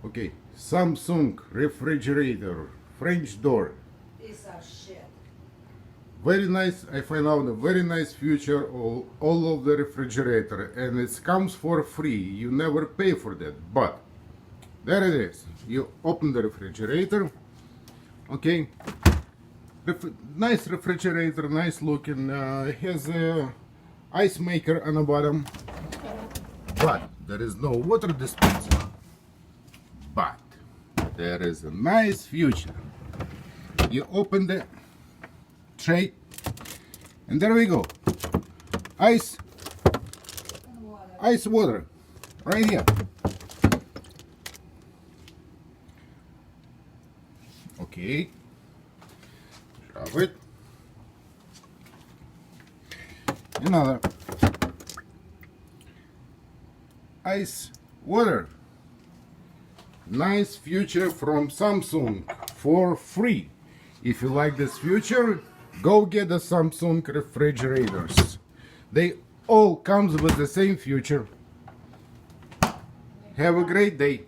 Okay, Samsung refrigerator, French door. Piece of shit. Very nice. I find out a very nice feature all of the refrigerator, and it comes for free. You never pay for that, but there it is. You open the refrigerator. Okay, nice refrigerator, nice looking. It has a ice maker on the bottom, but there is no water dispenser. But there is a nice feature. You open the tray, and there we go. Ice water, right here. Okay, shove it. Another ice water. Nice feature from Samsung for free. If you like this feature, go get the Samsung refrigerators. They all comes with the same feature. Have a great day.